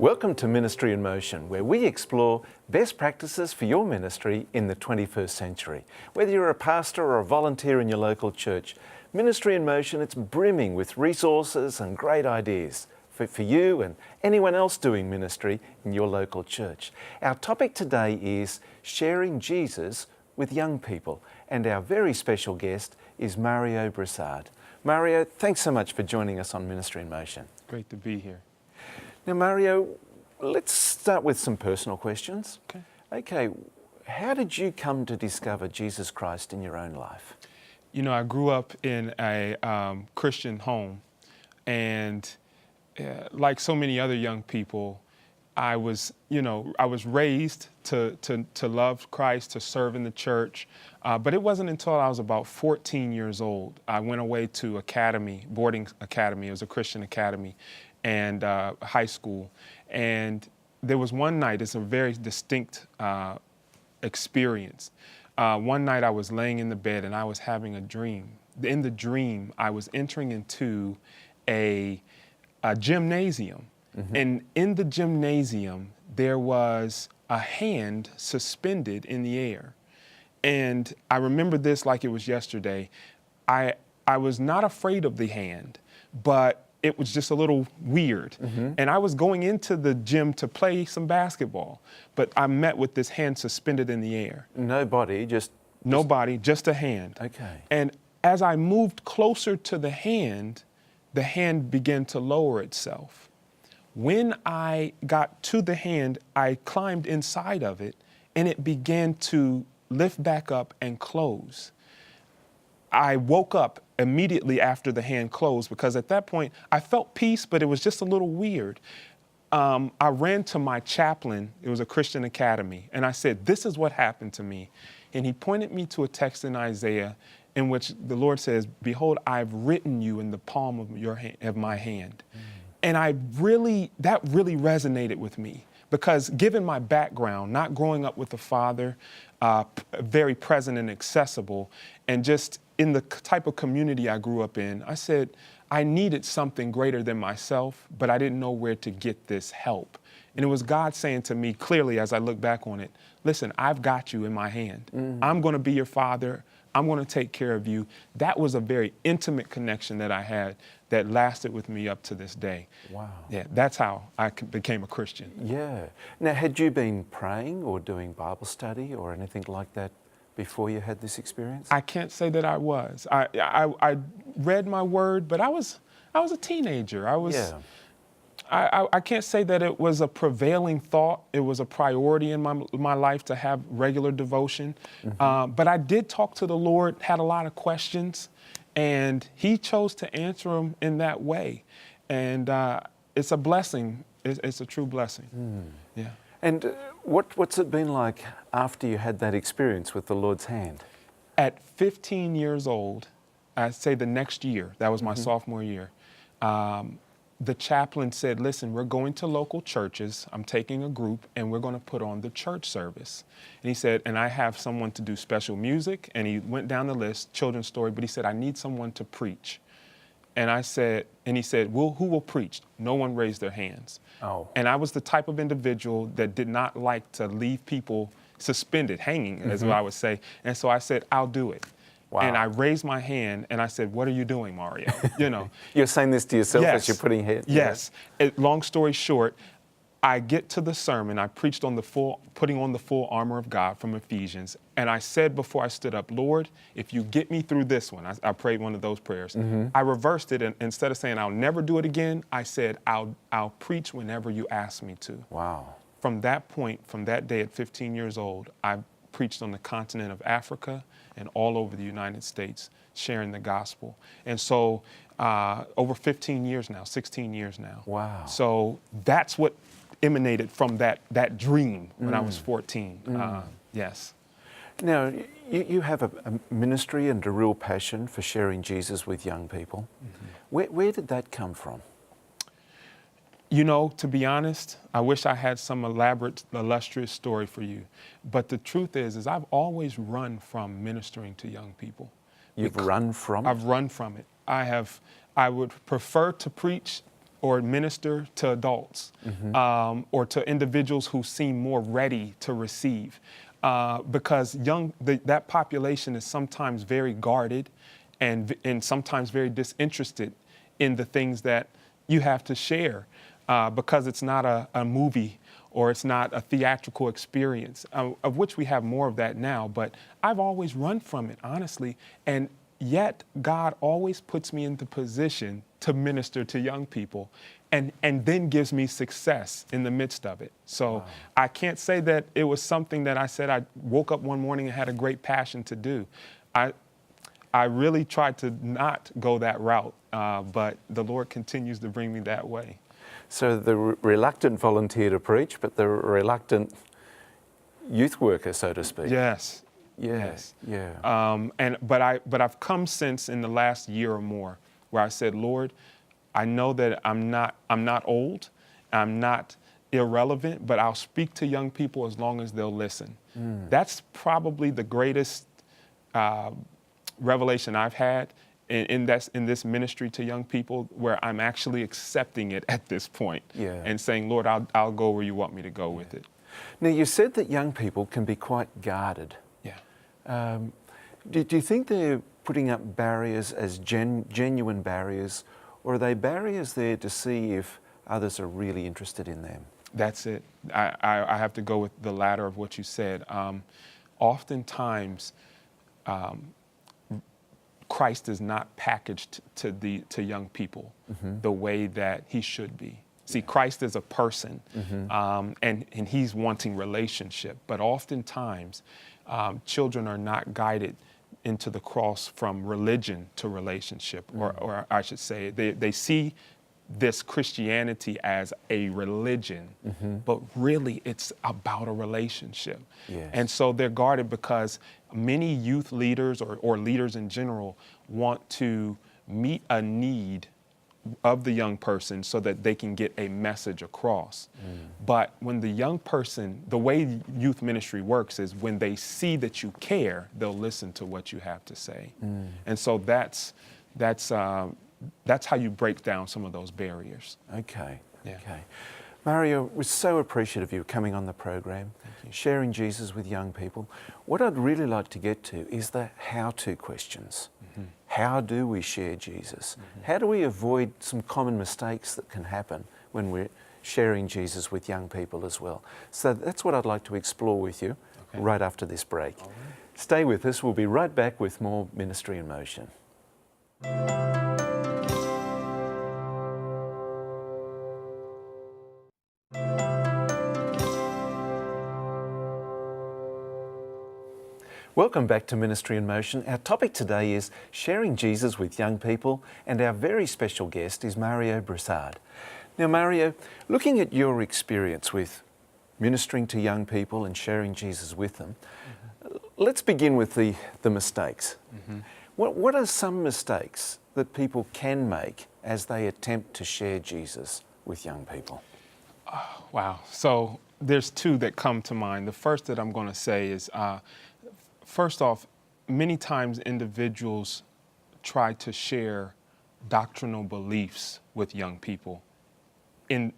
Welcome to Ministry in Motion, where we explore best practices for your ministry in the 21st century. Whether you're a pastor or a volunteer in your local church, Ministry in Motion, it's brimming with resources and great ideas for you and anyone else doing ministry in your local church. Our topic today is sharing Jesus with young people, and our very special guest is Mario Broussard. Mario, thanks so much for joining us on Ministry in Motion. Great to be here. Now, Mario, let's start with some personal questions. Okay, how did you come to discover Jesus Christ in your own life? You know, I grew up in a Christian home, and like so many other young people, I was raised to love Christ, to serve in the church, but it wasn't until I was about 14 years old, I went away to boarding academy. It was a Christian academy, and high school. And there was one night, it's a very distinct experience. One night I was laying in the bed and I was having a dream. In the dream, I was entering into a gymnasium. Mm-hmm. And in the gymnasium, there was a hand suspended in the air. And I remember this like it was yesterday. I was not afraid of the hand, but it was just a little weird. Mm-hmm. And I was going into the gym to play some basketball, but I met with this hand suspended in the air. Nobody, just a hand. Okay. And as I moved closer to the hand began to lower itself. When I got to the hand, I climbed inside of it, and it began to lift back up and close. I woke up immediately after the hand closed, because at that point I felt peace, but it was just a little weird. I ran to my chaplain. It was a Christian academy. And I said, this is what happened to me. And he pointed me to a text in Isaiah in which the Lord says, behold, I've written you in the palm of my hand. Mm. And that really resonated with me, because given my background, not growing up with a father, very present and accessible, and just in the type of community I grew up in, I said I needed something greater than myself, but I didn't know where to get this help. And it was God saying to me clearly as I look back on it, listen, I've got you in my hand. Mm-hmm. I'm going to be your father. I'm going to take care of you. That was a very intimate connection that I had that lasted with me up to this day. Wow. Yeah, that's how I became a Christian. Yeah. Now, had you been praying or doing Bible study or anything like that before you had this experience? I can't say that I was. I read my word, but I was a teenager. I can't say that it was a prevailing thought. It was a priority in my life to have regular devotion. Mm-hmm. But I did talk to the Lord, had a lot of questions, and He chose to answer them in that way. And it's a blessing. It's a true blessing. Mm. Yeah. And what's it been like after you had that experience with the Lord's hand? At 15 years old, I'd say the next year, that was my mm-hmm. sophomore year, the chaplain said, listen, we're going to local churches. I'm taking a group, and we're going to put on the church service. And he said, and I have someone to do special music. And he went down the list, children's story, but he said, I need someone to preach. And he said, well, who will preach? No one raised their hands. Oh. And I was the type of individual that did not like to leave people suspended, hanging, mm-hmm. as I would say. And so I said, I'll do it. Wow. And I raised my hand and I said, what are you doing, Mario? You're saying this to yourself yes. as you're putting head? Yes. Long story short, I get to the sermon. I preached on putting on the full armor of God from Ephesians. And I said before I stood up, Lord, if you get me through this one, I prayed one of those prayers. Mm-hmm. I reversed it. And instead of saying I'll never do it again, I said, I'll preach whenever you ask me to. Wow. From that point, from that day at 15 years old, I preached on the continent of Africa and all over the United States, sharing the gospel. And so over 15 years now, 16 years now. Wow. So that's what emanated from that dream when I was 14. Yes. Now, you have a ministry and a real passion for sharing Jesus with young people. Mm-hmm. Where did that come from? You know, to be honest, I wish I had some elaborate, illustrious story for you. But the truth is I've always run from ministering to young people. You've run from it? I've run from it. I would prefer to preach or minister to adults, or to individuals who seem more ready to receive. Because that population is sometimes very guarded and sometimes very disinterested in the things that you have to share, because it's not a movie or it's not a theatrical experience, of which we have more of that now. But I've always run from it, honestly. And yet God always puts me in the position to minister to young people, and then gives me success in the midst of it. So wow. I can't say that it was something that I said I woke up one morning and had a great passion to do. I really tried to not go that route, but the Lord continues to bring me that way. So the reluctant volunteer to preach, but the reluctant youth worker, so to speak. Yes. Yes. Yeah. But I've come since in the last year or more where I said, Lord, I know that I'm not old, I'm not irrelevant, but I'll speak to young people as long as they'll listen. That's probably the greatest revelation I've had in this ministry to young people, where I'm actually accepting it at this point, and saying, Lord, I'll go where you want me to go with it. Now, you said that young people can be quite guarded. Yeah. Do you think they're putting up barriers as genuine barriers, or are they barriers there to see if others are really interested in them? That's it. I have to go with the latter of what you said. Oftentimes, Christ is not packaged to young people the way that he should be. See, Christ is a person, and he's wanting relationship. But oftentimes, children are not guided into the cross from religion to relationship, or I should say, they see this Christianity as a religion, but really it's about a relationship. Yes. And so they're guarded because many youth leaders or leaders in general want to meet a need of the young person so that they can get a message across. But when the young person, the way youth ministry works is when they see that you care, they'll listen to what you have to say. And so that's how you break down some of those barriers. Okay. Yeah. Okay. Mario, we're so appreciative of you coming on the program, sharing Jesus with young people. What I'd really like to get to is the how-to questions. How do we share Jesus? How do we avoid some common mistakes that can happen when we're sharing Jesus with young people as well? So that's what I'd like to explore with you right after this break. All right. Stay with us. We'll be right back with more Ministry in Motion. Welcome back to Ministry in Motion. Our topic today is sharing Jesus with young people, and our very special guest is Mario Broussard. Now, Mario, looking at your experience with ministering to young people and sharing Jesus with them, let's begin with the mistakes. What are some mistakes that people can make as they attempt to share Jesus with young people? Wow. So there's two that come to mind. The first that I'm going to say is, first off, many times individuals try to share doctrinal beliefs with young people in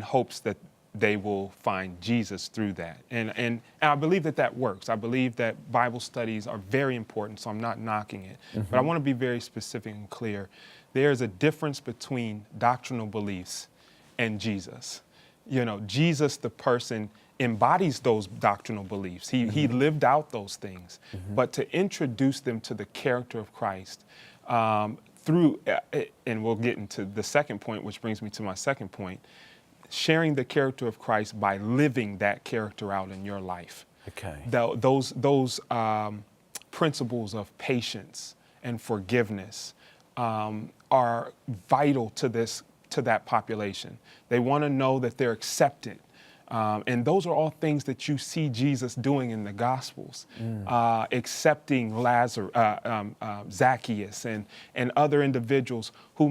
hopes that they will find Jesus through that. And I believe that works. I believe that Bible studies are very important, so I'm not knocking it. But I want to be very specific and clear. There's a difference between doctrinal beliefs and Jesus. You know, Jesus, the person, embodies those doctrinal beliefs. He lived out those things. But to introduce them to the character of Christ through, and we'll get into the second point, which brings me to my second point, sharing the character of Christ by living that character out in your life. Okay. Those principles of patience and forgiveness are vital to that population. They want to know that they're accepted. And those are all things that you see Jesus doing in the Gospels, accepting Zacchaeus and other individuals who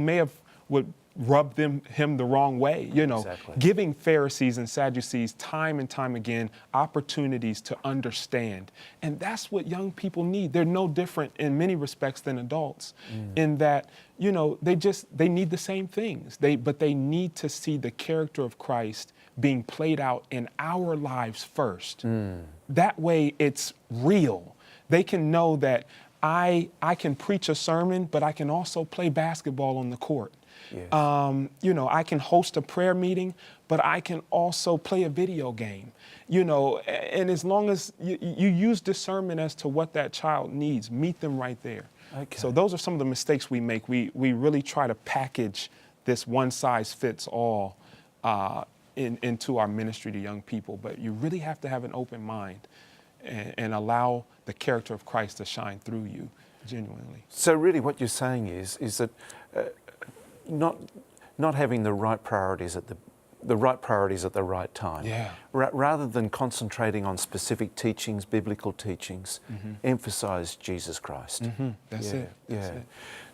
would rub him the wrong way, Exactly. giving Pharisees and Sadducees time and time again opportunities to understand. And that's what young people need. They're no different in many respects than adults in that, they need the same things. But they need to see the character of Christ being played out in our lives first. That way it's real. They can know that I can preach a sermon, but I can also play basketball on the court. Yes. I can host a prayer meeting, but I can also play a video game, and as long as you use discernment as to what that child needs, meet them right there. Okay. So those are some of the mistakes we make. We really try to package this one size fits all into our ministry to young people, but you really have to have an open mind and allow the character of Christ to shine through you genuinely. So really what you're saying is that not having the right priorities at the right time. Yeah. Rather than concentrating on specific teachings, biblical teachings, emphasize Jesus Christ. That's it. That's it.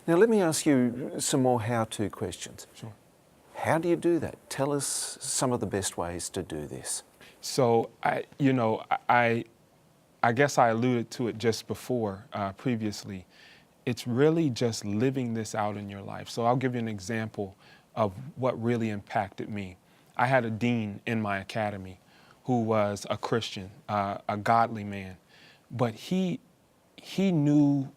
Now let me ask you some more how-to questions. Sure. How do you do that? Tell us some of the best ways to do this. So I guess I alluded to it just before, previously. It's really just living this out in your life. So I'll give you an example of what really impacted me. I had a dean in my academy who was a Christian, a godly man, but he knew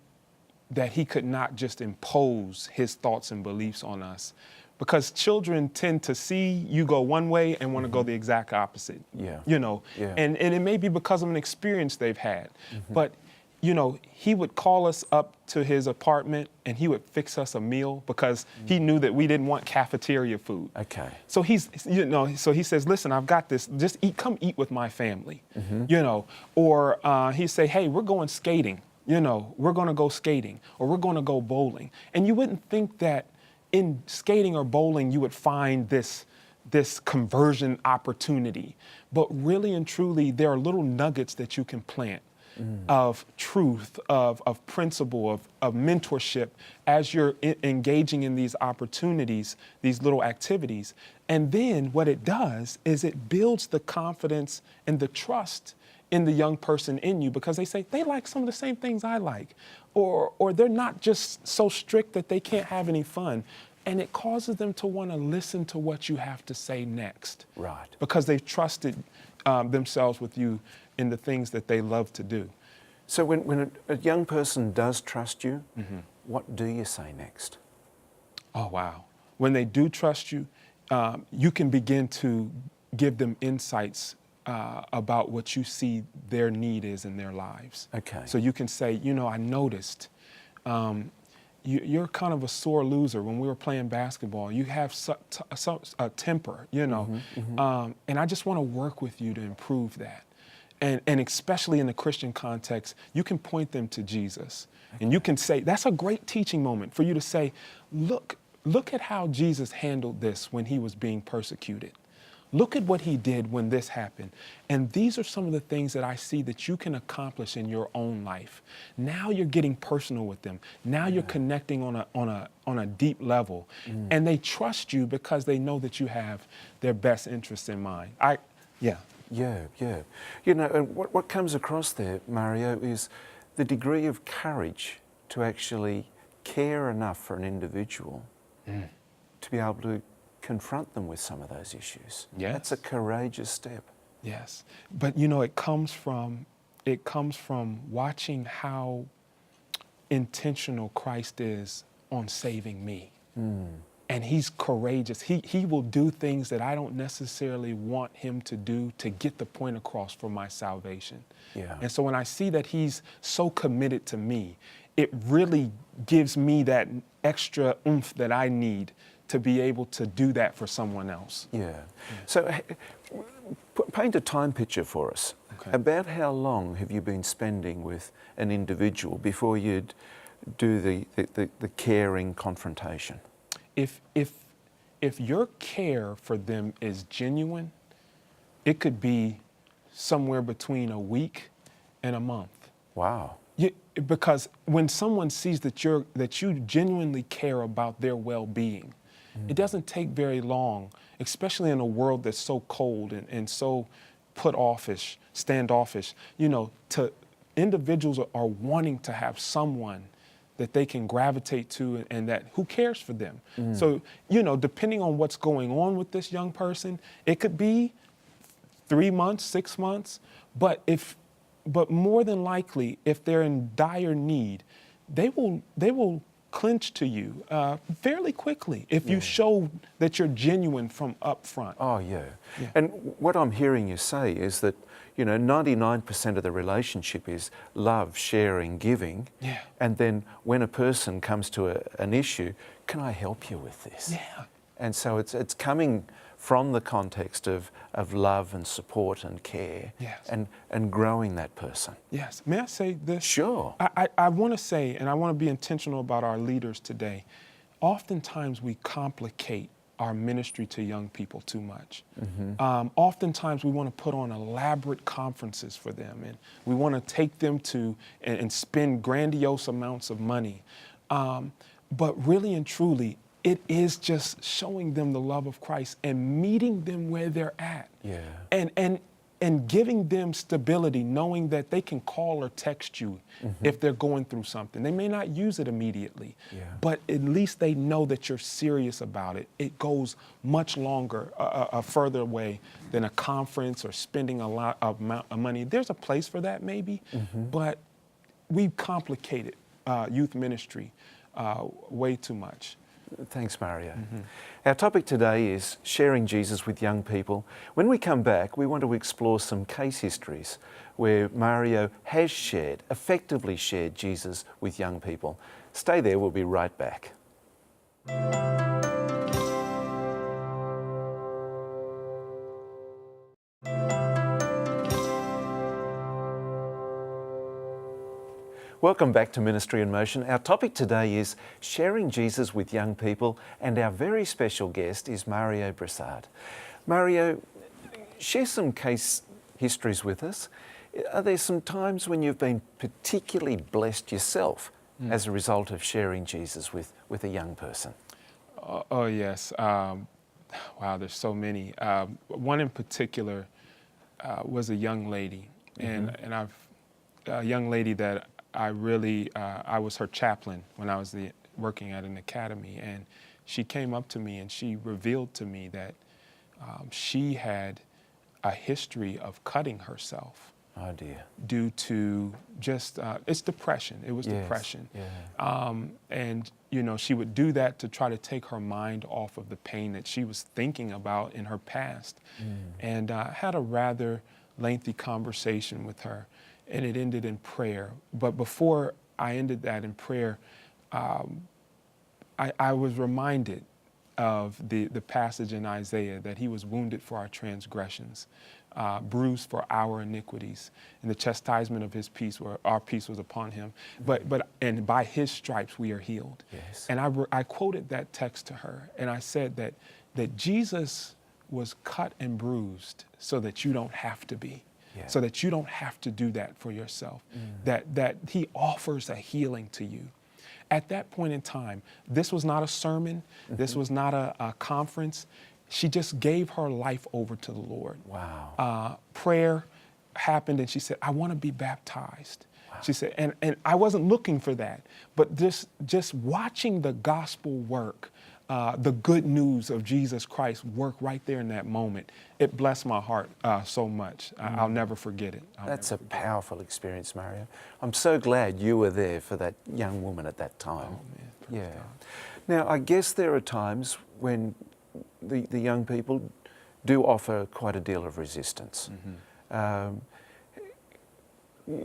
that he could not just impose his thoughts and beliefs on us, because children tend to see you go one way and want to go the exact opposite. Yeah. Yeah. And it may be because of an experience they've had, but he would call us up to his apartment and he would fix us a meal because he knew that we didn't want cafeteria food. Okay. So so he says, listen, I've got this, just come eat with my family, or he'd say, hey, we're going skating, we're going to go skating, or we're going to go bowling. And you wouldn't think that in skating or bowling you would find this conversion opportunity, but really and truly there are little nuggets that you can plant of truth, of principle, of mentorship as you're engaging in these opportunities, these little activities. And then what it does is it builds the confidence and the trust in the young person in you, because they say they like some of the same things I like, or they're not just so strict that they can't have any fun. And it causes them to want to listen to what you have to say next. Right. Because they've trusted themselves with you in the things that they love to do. So when a young person does trust you, what do you say next? Oh, wow. When they do trust you, you can begin to give them insights about what you see their need is in their lives. Okay. So you can say, I noticed you're kind of a sore loser. When we were playing basketball, you have a temper, and I just want to work with you to improve that. And especially in the Christian context, you can point them to Jesus. Okay. And you can say, that's a great teaching moment for you to say, look at how Jesus handled this when he was being persecuted. Look at what he did when this happened. And these are some of the things that I see that you can accomplish in your own life. Now you're getting personal with them. Now you're connecting on a deep level. And they trust you because they know that you have their best interests in mind. Yeah. And what comes across there, Mario, is the degree of courage to actually care enough for an individual to be able to confront them with some of those issues. Yes. That's a courageous step. Yes. But it comes from watching how intentional Christ is on saving me. And he's courageous. He will do things that I don't necessarily want him to do to get the point across for my salvation. Yeah. And so when I see that he's so committed to me, it really gives me that extra oomph that I need to be able to do that for someone else. Yeah. So paint a time picture for us. Okay. About how long have you been spending with an individual before you'd do the caring confrontation? If your care for them is genuine, it could be somewhere between a week and a month. Wow. Because when someone sees that you genuinely care about their well-being, It doesn't take very long, especially in a world that's so cold and so standoffish, individuals are wanting to have someone that they can gravitate to and that who cares for them. So, depending on what's going on with this young person, it could be 3 months, 6 months, but more than likely, if they're in dire need, they will clinch to you fairly quickly if you show that you're genuine from up front. Oh, yeah. And what I'm hearing you say is that, 99% of the relationship is love, sharing, giving. Yeah. And then when a person comes to an issue, can I help you with this? Yeah. And so it's coming from the context of love and support and care. Yes. And growing that person. Yes. May I say this? Sure. I want to say, and I want to be intentional about our leaders today, oftentimes we complicate our ministry to young people too much. Oftentimes we want to put on elaborate conferences for them, and we want to take them to and spend grandiose amounts of money. But really and truly, it is just showing them the love of Christ and meeting them where they're at. Yeah. And giving them stability, knowing that they can call or text you if they're going through something. They may not use it immediately, but at least they know that you're serious about it. It goes much longer, a further way than a conference or spending a lot of money. There's a place for that maybe, but we've complicated youth ministry way too much. Thanks, Mario. Our topic today is sharing Jesus with young people. When we come back, we want to explore some case histories where Mario has effectively shared Jesus with young people. Stay there, we'll be right back. Welcome back to Ministry in Motion. Our topic today is sharing Jesus with young people, and our very special guest is Mario Broussard. Mario, share some case histories with us. Are there some times when you've been particularly blessed yourself as a result of sharing Jesus with a young person? Oh yes. Wow, there's so many. One in particular was a young lady, and a young lady that I was her chaplain when I was working at an academy, and she came up to me and she revealed to me that she had a history of cutting herself. Oh dear. Due to just, it's depression. It was Yes. depression. Yeah. And, she would do that to try to take her mind off of the pain that she was thinking about in her past. And I had a rather lengthy conversation with her, and it ended in prayer. But before I ended that in prayer, I was reminded of the passage in Isaiah that he was wounded for our transgressions, bruised for our iniquities, and the chastisement of his peace, our peace was upon him. And by his stripes we are healed. Yes. And I quoted that text to her, and I said that Jesus was cut and bruised so that you don't have to be. Yeah. So that you don't have to do that for yourself, that he offers a healing to you. At that point in time, this was not a sermon, this was not a conference. She just gave her life over to the Lord. Wow. Prayer happened, and she said, I want to be baptized. Wow. She said, and I wasn't looking for that, but just watching the gospel work, the good news of Jesus Christ work right there in that moment. It blessed my heart so much. I'll never forget it. That's a powerful experience, Mario. I'm so glad you were there for that young woman at that time. Oh, man, Yeah. Now, I guess there are times when the young people do offer quite a deal of resistance.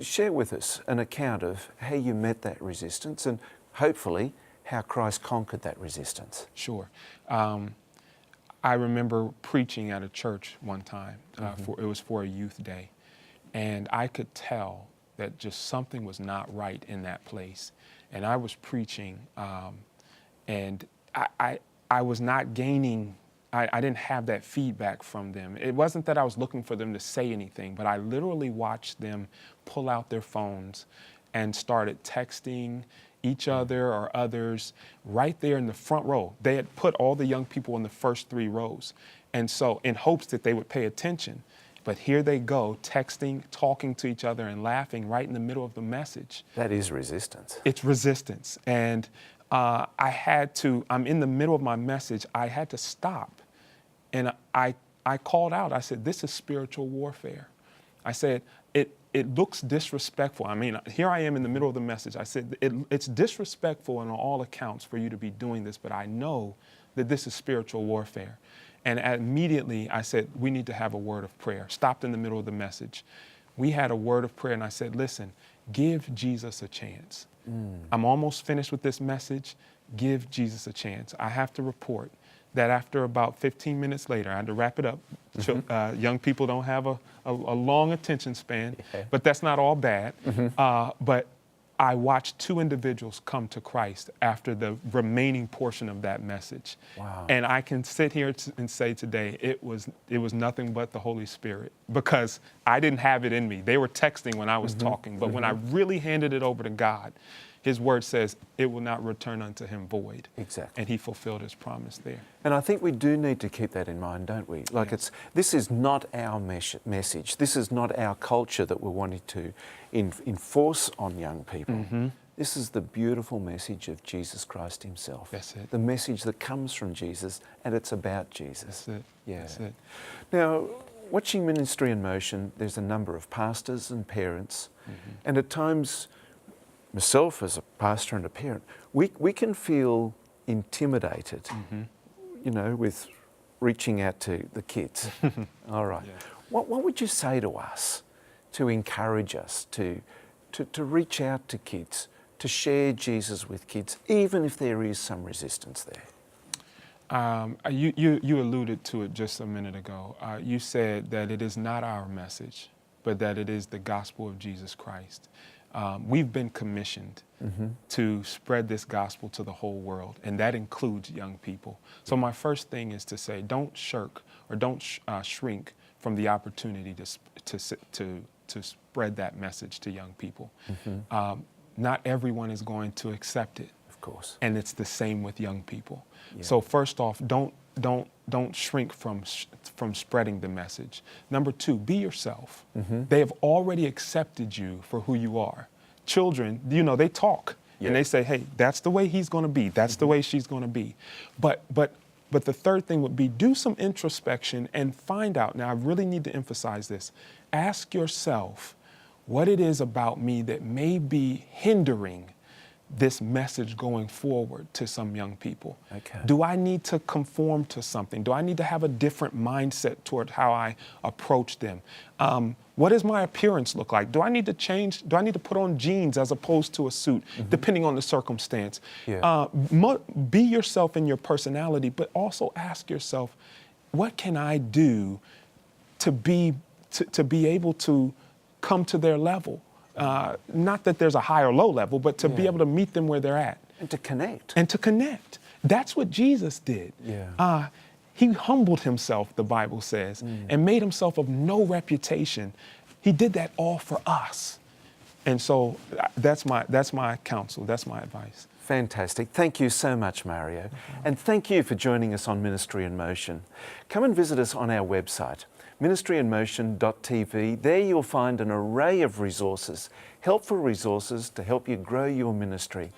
Share with us an account of how you met that resistance and hopefully how Christ conquered that resistance. Sure. I remember preaching at a church one time. It was for a youth day. And I could tell that just something was not right in that place. And I was preaching, and I was not gaining, I didn't have that feedback from them. It wasn't that I was looking for them to say anything, but I literally watched them pull out their phones and started texting, each other or others right there in the front row. They had put all the young people in the first 3 rows. And so in hopes that they would pay attention. But here they go, texting, talking to each other and laughing right in the middle of the message. That is resistance. It's resistance. And I'm in the middle of my message. I had to stop. And I called out. I said, this is spiritual warfare. I said, it looks disrespectful. I mean, here I am in the middle of the message. I said, it's disrespectful on all accounts for you to be doing this, but I know that this is spiritual warfare. And immediately I said, we need to have a word of prayer. Stopped in the middle of the message. We had a word of prayer, and I said, listen, give Jesus a chance. I'm almost finished with this message. Give Jesus a chance. I have to report that after about 15 minutes later, I had to wrap it up. Young people don't have a long attention span, but that's not all bad. But I watched 2 individuals come to Christ after the remaining portion of that message. Wow. And I can sit here and say today, it was nothing but the Holy Spirit, because I didn't have it in me. They were texting when I was talking, but when I really handed it over to God, His word says it will not return unto Him void. Exactly. And He fulfilled His promise there. And I think we do need to keep that in mind, don't we? Like this is not our message. This is not our culture that we're wanting to enforce on young people. This is the beautiful message of Jesus Christ Himself. That's it. The message that comes from Jesus, and it's about Jesus. That's it. Yeah. That's it. Now, watching Ministry in Motion, there's a number of pastors and parents, and at times, myself as a pastor and a parent, we can feel intimidated, you know, with reaching out to the kids. All right. Yeah. What would you say to us to encourage us to reach out to kids, to share Jesus with kids, even if there is some resistance there? You alluded to it just a minute ago. You said that it is not our message, but that it is the gospel of Jesus Christ. We've been commissioned to spread this gospel to the whole world, and that includes young people. So my first thing is to say, don't shirk or don't shrink from the opportunity to spread that message to young people. Not everyone is going to accept it. Of course. And it's the same with young people. Yeah. So first off, don't shrink from spreading the message. Number 2, be yourself. They have already accepted you for who you are. Children, you know, they talk and they say, hey, that's the way he's going to be. That's the way she's going to be. But the third thing would be do some introspection and find out. Now, I really need to emphasize this. Ask yourself what it is about me that may be hindering this message going forward to some young people. Okay. Do I need to conform to something? Do I need to have a different mindset toward how I approach them? What does my appearance look like? Do I need to change? Do I need to put on jeans as opposed to a suit, depending on the circumstance? Yeah. Be yourself in your personality, but also ask yourself, what can I do to be able to come to their level? Not that there's a high or low level, but to be able to meet them where they're at. And to connect. And to connect. That's what Jesus did. Yeah. He humbled himself, the Bible says, and made himself of no reputation. He did that all for us. And so that's my counsel. That's my advice. Fantastic. Thank you so much, Mario. And thank you for joining us on Ministry in Motion. Come and visit us on our website, ministryinmotion.tv. There you'll find an array of resources, helpful resources to help you grow your ministry.